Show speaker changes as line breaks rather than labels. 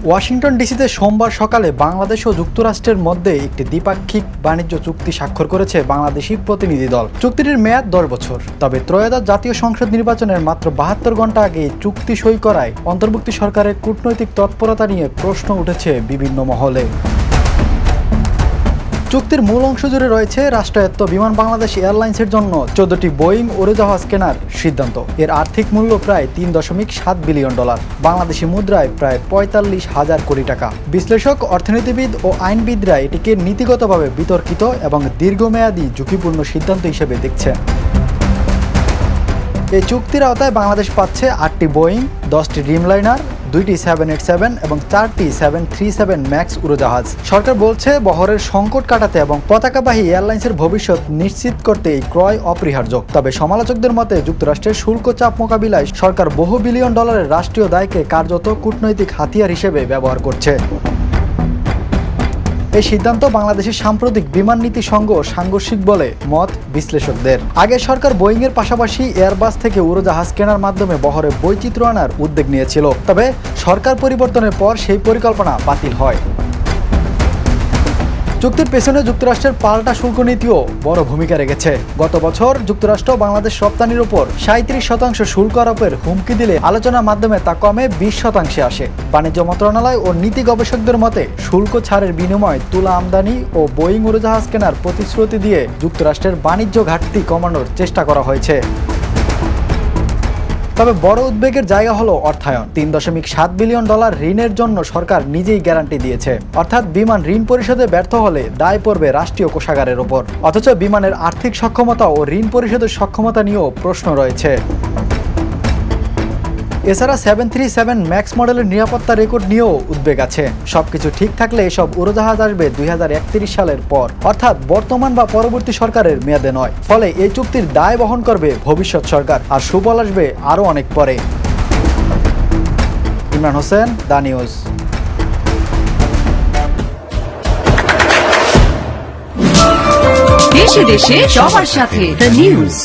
Washington ডিসিতে সোমবার সকালে বাংলাদেশ ও যুক্তরাষ্ট্রের মধ্যে একটি দ্বিপাক্ষিক বাণিজ্য চুক্তি স্বাক্ষর করেছে বাংলাদেশি প্রতিনিধি দল। চুক্তিটির মেয়াদ 10 বছর। তবে ত্রয়োদশ জাতীয় সংসদ নির্বাচনের মাত্র 72 ঘণ্টা আগে চুক্তি সই করায় অন্তর্বর্তী সরকারের কূটনৈতিক তৎপরতা নিয়ে প্রশ্ন উঠেছে বিভিন্ন মহলে। চুক্তির মূল অংশ জুড়ে রয়েছে রাষ্ট্রায়ত্ত বিমান বাংলাদেশ এয়ারলাইন্সের জন্য 14টি বোয়িং উড়োজাহাজ কেনার সিদ্ধান্ত। এর আর্থিক মূল্য প্রায় $3.7 বিলিয়ন, বাংলাদেশি মুদ্রায় প্রায় 45,000 কোটি টাকা। বিশ্লেষক, অর্থনীতিবিদ ও আইনবিদরা এটিকে নীতিগতভাবে বিতর্কিত এবং দীর্ঘমেয়াদী ঝুঁকিপূর্ণ সিদ্ধান্ত হিসেবে দেখছেন। এই চুক্তির আওতায় বাংলাদেশ পাচ্ছে 8টি বোয়িং, 10টি ড্রিমলাইনার, 2টি 787 এবং 4টি 737 ম্যাক্স উড়োজাহাজ। সরকার বলছে বহরের সংকট কাটাতে এবং পতাকাবাহী এয়ারলাইন্সের ভবিষ্যৎ নিশ্চিত করতে এই ক্রয় অপরিহার্য। তবে সমালোচকদের মতে যুক্তরাষ্ট্রের শুল্ক চাপ মোকাবিলায় সরকার বহু বিলিয়ন ডলারের রাষ্ট্রীয় দায়কে কার্যত কূটনৈতিক হাতিয়ার হিসেবে ব্যবহার করছে। এই সিদ্ধান্ত বাংলাদেশের সাম্প্রতিক বিমান নীতি সঙ্গ সাংঘর্ষিক বলে মত বিশ্লেষকদের। আগে সরকার বোয়িংয়ের পাশাপাশি এয়ারবাস থেকে উড়োজাহাজ কেনার মাধ্যমে বহরে বৈচিত্র্য আনার উদ্যোগ নিয়েছিল। তবে সরকার পরিবর্তনের পর সেই পরিকল্পনা বাতিল হয়। চুক্তির পেছনে যুক্তরাষ্ট্রের পাল্টা শুল্ক নীতিও বড় ভূমিকা রেখেছে। গত বছর যুক্তরাষ্ট্র বাংলাদেশ রপ্তানির উপর 37% শুল্ক আরোপের হুমকি দিলে আলোচনার মাধ্যমে তা কমে 20% আসে। বাণিজ্য মন্ত্রণালয় ও নীতি গবেষকদের মতে শুল্ক ছাড়ের বিনিময়ে তুলা আমদানি ও বোয়িং উড়োজাহাজ কেনার প্রতিশ্রুতি দিয়ে যুক্তরাষ্ট্রের বাণিজ্য ঘাটতি কমানোর চেষ্টা করা হয়েছে। তবে বড় উদ্বেগের জায়গা হলো অর্থায়ন। $3.7 বিলিয়ন ঋণের জন্য সরকার নিজেই গ্যারান্টি দিয়েছে। অর্থাৎ বিমান ঋণ পরিশোধে ব্যর্থ হলে দায় পড়বে রাষ্ট্রীয় কোষাগারের ওপর। অথচ বিমানের আর্থিক সক্ষমতা ও ঋণ পরিশোধের সক্ষমতা নিয়েও প্রশ্ন রয়েছে। এছাড়া 737 ম্যাক্স মডেলের নিরাপত্তা রেকর্ড নিয়েও উদ্বেগ আছে। সবকিছু ঠিক থাকলে এসব উড়োজাহাজ আসবে 2031 সালের পর, অর্থাৎ বর্তমান বা পরবর্তী সরকারের মেয়াদে নয়। ফলে এই চুক্তির দায় বহন করবে ভবিষ্যৎ সরকার, আর সুফল আসবে আরও অনেক পরে। Imran Hossain, the news.
দেশে দেশে সবার সাথে দ্য নিউজ।